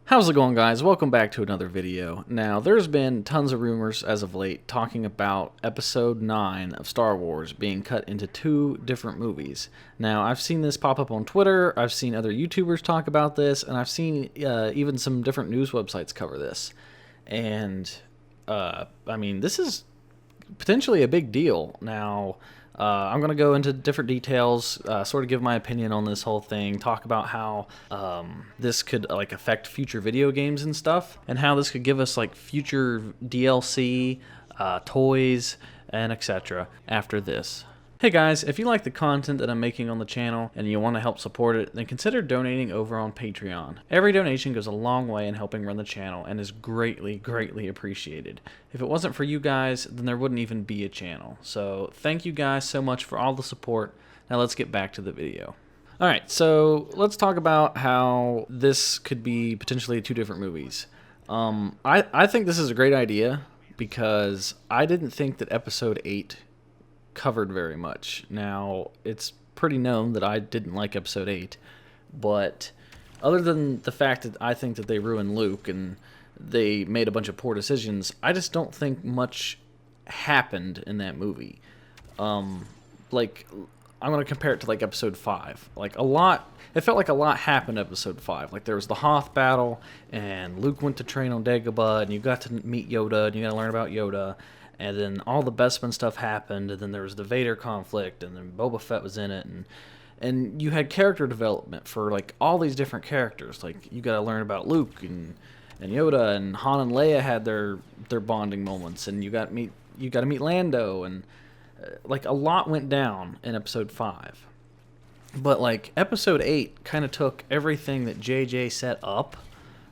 How's it going, guys? Welcome back to another video. Now, there's been tons of rumors as of late talking about Episode 9 of Star Wars being cut into two different movies. Now, I've seen this pop up on Twitter, I've seen other YouTubers talk about this, and I've seen even some different news websites cover this. And, I mean, this is potentially a big deal. Now, I'm going to go into different details, sort of give my opinion on this whole thing, talk about how this could affect future video games and stuff, and how this could give us future DLC, toys, and etc. after this. Hey guys, if you like the content that I'm making on the channel and you want to help support it, then consider donating over on Patreon. Every donation goes a long way in helping run the channel and is greatly, greatly appreciated. If it wasn't for you guys, then there wouldn't even be a channel. So thank you guys so much for all the support. Now let's get back to the video. Alright, so let's talk about how this could be potentially two different movies. I think this is a great idea because I didn't think that Episode 8 covered very much. Now, it's pretty known that I didn't like Episode 8, but other than the fact that I think that they ruined Luke and they made a bunch of poor decisions, I just don't think much happened in that movie. I'm going to compare it to Episode 5. It felt like a lot happened in Episode 5. There was the Hoth battle, and Luke went to train on Dagobah, and you got to meet Yoda, and you got to learn about Yoda. And then all the Bespin stuff happened, and then there was the Vader conflict, and then Boba Fett was in it, and you had character development for all these different characters. You got to learn about Luke and Yoda, and Han and Leia had their bonding moments, and you got to meet Lando, and a lot went down in Episode 5. But Episode 8 kind of took everything that JJ set up,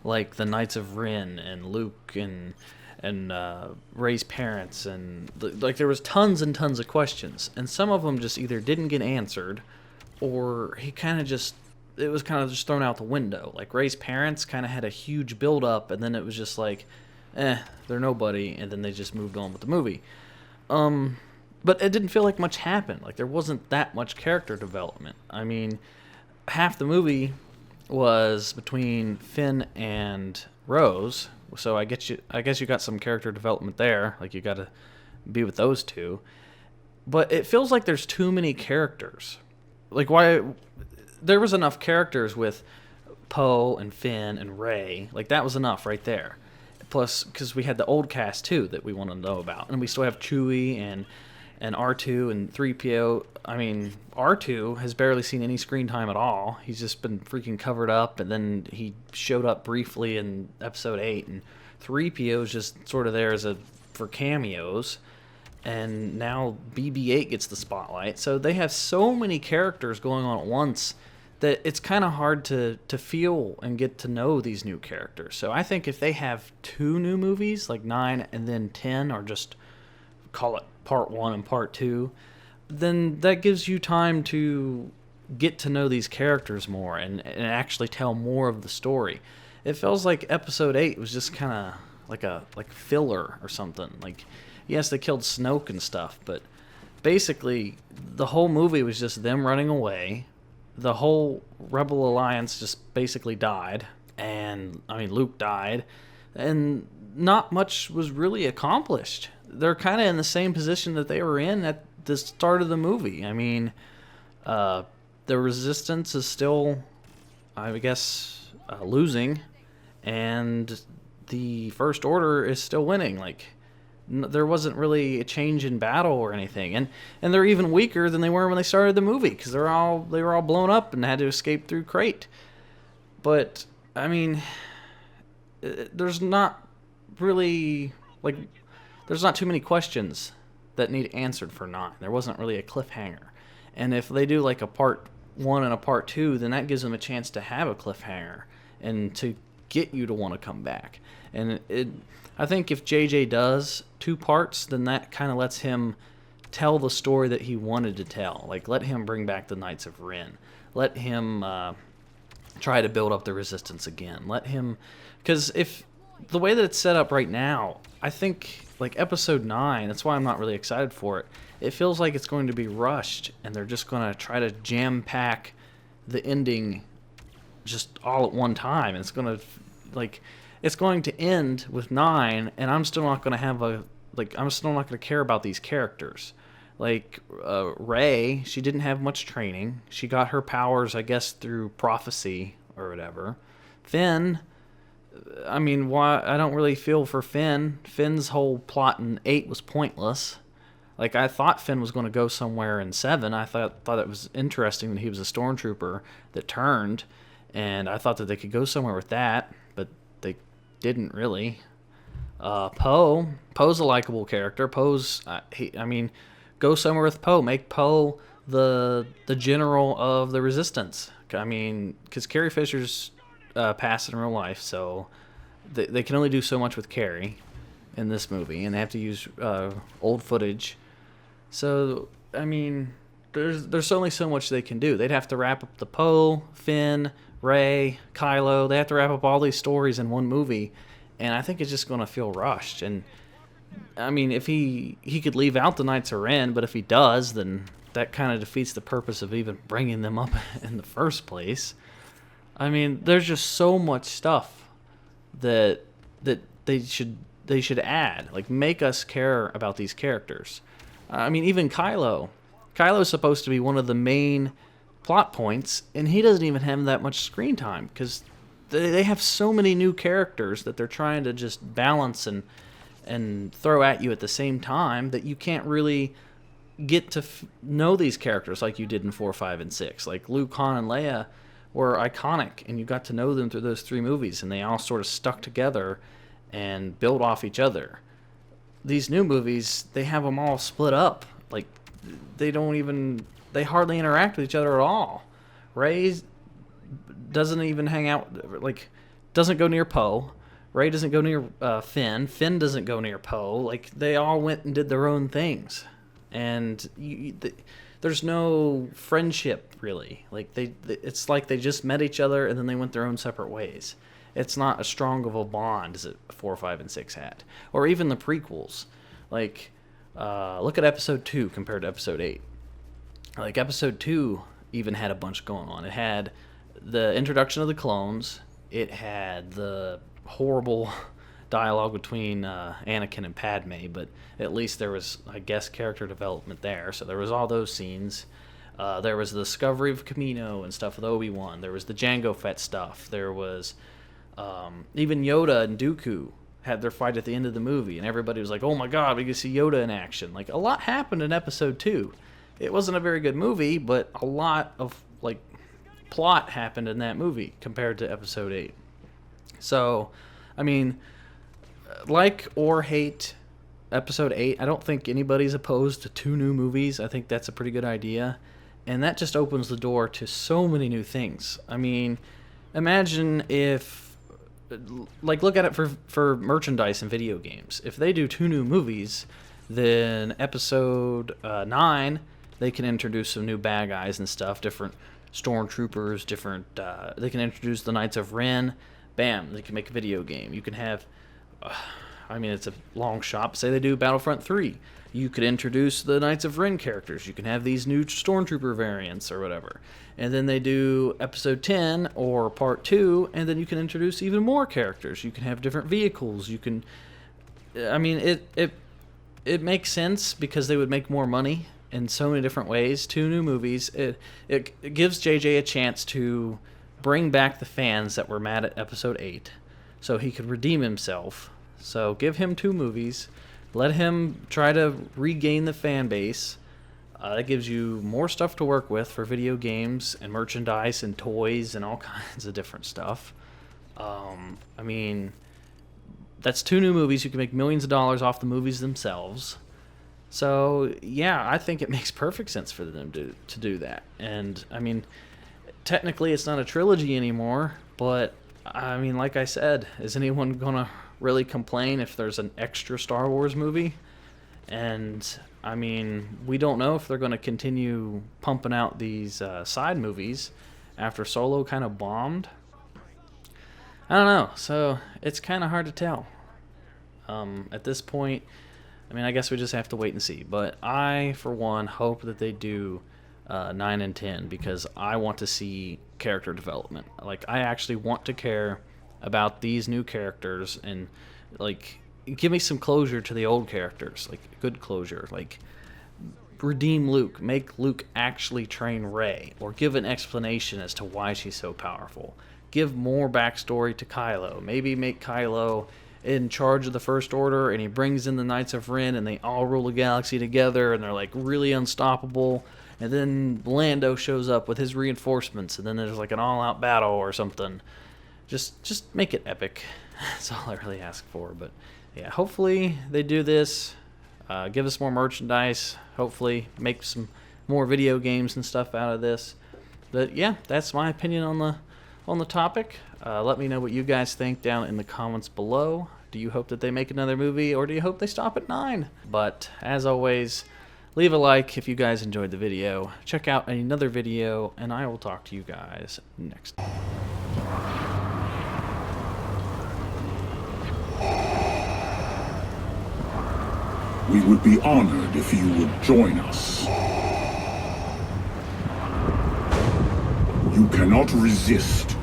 the Knights of Ren and Luke and Rey's parents, and there was tons and tons of questions, and some of them just either didn't get answered, or it was kind of just thrown out the window. Rey's parents kind of had a huge build up, and then it was just they're nobody, and then they just moved on with the movie. But it didn't feel like much happened. There wasn't that much character development. I mean, half the movie was between Finn and Rose. So I guess you got some character development there. You got to be with those two. But it feels like there's too many characters. Why there was enough characters with Poe and Finn and Rey. That was enough right there. Plus, because we had the old cast too that we want to know about, and we still have Chewie and R2 and 3PO. I mean, R2 has barely seen any screen time at all. He's just been freaking covered up, and then he showed up briefly in Episode 8, and 3PO is just sort of there for cameos, and now BB-8 gets the spotlight. So they have so many characters going on at once that it's kind of hard to feel and get to know these new characters. So I think if they have two new movies, 9 and then 10, or just call it Part 1 and Part 2, then that gives you time to get to know these characters more and actually tell more of the story. It feels like Episode 8 was just kind of like filler or something. Yes, they killed Snoke and stuff, but basically the whole movie was just them running away. The whole Rebel Alliance just basically died, and Luke died, and not much was really accomplished. They're kind of in the same position that they were in at the start of the movie. The Resistance is still, I guess, losing, and the First Order is still winning. There wasn't really a change in battle or anything, and they're even weaker than they were when they started the movie, because they were all blown up and had to escape through Crate. But there's not really there's not too many questions that need answered for 9. There wasn't really a cliffhanger. And if they do a Part 1 and a Part 2, then that gives them a chance to have a cliffhanger and to get you to want to come back. And I think if JJ does 2 parts, then that kind of lets him tell the story that he wanted to tell. Let him bring back the Knights of Ren. Let him try to build up the Resistance again. Let him... Because if the way that it's set up right now, I think Episode 9, that's why I'm not really excited for it. It feels like it's going to be rushed, and they're just going to try to jam pack the ending just all at one time. And it's going to like, it's going to end with 9, and I'm still not going to have I'm still not going to care about these characters. Like, Rey, she didn't have much training. She got her powers, I guess, through prophecy or whatever. Finn, I mean, why? I don't really feel for Finn. Finn's whole plot in 8 was pointless. Like, I thought Finn was going to go somewhere in 7. I thought it was interesting that he was a stormtrooper that turned, and I thought that they could go somewhere with that, but they didn't really. Poe's a likable character. I mean, go somewhere with Poe. Make Poe the general of the Resistance. I mean, because Carrie Fisher's passed in real life, so they can only do so much with Carrie in this movie, and they have to use old footage. So, I mean, there's only so much they can do. They'd have to wrap up the Poe, Finn, Rey, Kylo. They have to wrap up all these stories in one movie, and I think it's just going to feel rushed. And, I mean, if he could leave out the Knights of Ren, but if he does, then that kind of defeats the purpose of even bringing them up in the first place. I mean, there's just so much stuff that they should add. Like, make us care about these characters. I mean, even Kylo. Kylo's supposed to be one of the main plot points, and he doesn't even have that much screen time because they have so many new characters that they're trying to just balance and throw at you at the same time that you can't really get to know these characters like you did in 4, 5, and 6. Like, Luke, Han, and Leia were iconic, and you got to know them through those 3 movies, and they all sort of stuck together and build off each other. These new movies, they have them all split up. Like, they hardly interact with each other at all. Rey doesn't even hang out, like, doesn't go near Poe. Rey doesn't go near Finn. Finn doesn't go near Poe. Like, they all went and did their own things. And there's no friendship, really. Like, it's like they just met each other and then they went their own separate ways. It's not as strong of a bond as 4, 5, and 6 had. Or even the prequels. Like, look at Episode 2 compared to Episode 8. Like, Episode 2 even had a bunch going on. It had the introduction of the clones. It had the horrible dialogue between Anakin and Padme, but at least there was, I guess, character development there. So there was all those scenes. There was the discovery of Kamino and stuff with Obi-Wan. There was the Jango Fett stuff. There was even Yoda and Dooku had their fight at the end of the movie, and everybody was like, oh my god, we can see Yoda in action. Like, a lot happened in Episode 2. It wasn't a very good movie, but a lot of, like, plot happened in that movie compared to Episode 8. So, I mean, like or hate Episode 8, I don't think anybody's opposed to 2 new movies. I think that's a pretty good idea. And that just opens the door to so many new things. I mean, imagine if, like, look at it for merchandise and video games. If they do 2 new movies, then Episode 9, they can introduce some new bad guys and stuff, different stormtroopers, they can introduce the Knights of Ren. Bam, they can make a video game. You can have, I mean, it's a long shot. Say they do Battlefront 3. You could introduce the Knights of Ren characters. You can have these new Stormtrooper variants or whatever. And then they do Episode 10 or Part 2, and then you can introduce even more characters. You can have different vehicles. You can, I mean, it makes sense because they would make more money in so many different ways. 2 new movies. It gives JJ a chance to bring back the fans that were mad at Episode 8 so he could redeem himself. So give him 2 movies. Let him try to regain the fan base. That gives you more stuff to work with for video games and merchandise and toys and all kinds of different stuff. I mean, that's 2 new movies. You can make millions of dollars off the movies themselves. So, yeah, I think it makes perfect sense for them to do that. And, I mean, technically it's not a trilogy anymore, but, I mean, like I said, is anyone going to really complain if there's an extra Star Wars movie? And, I mean, we don't know if they're going to continue pumping out these side movies after Solo kind of bombed. I don't know, so it's kind of hard to tell. At this point, I mean, I guess we just have to wait and see. But I, for one, hope that they do 9 and 10 because I want to see character development. Like, I actually want to care about these new characters, and like give me some closure to the old characters, like good closure, like redeem Luke, make Luke actually train Rey, or give an explanation as to why she's so powerful. Give more backstory to Kylo. Maybe make Kylo in charge of the First Order, and he brings in the Knights of Ren, and they all rule the galaxy together, and they're like really unstoppable. And then Lando shows up with his reinforcements, and then there's like an all-out battle or something. Just make it epic. That's all I really ask for. But yeah, hopefully they do this. Give us more merchandise. Hopefully make some more video games and stuff out of this. But yeah, that's my opinion on the topic. Let me know what you guys think down in the comments below. Do you hope that they make another movie, or do you hope they stop at 9? But as always, leave a like if you guys enjoyed the video. Check out another video, and I will talk to you guys next time. We would be honored if you would join us. You cannot resist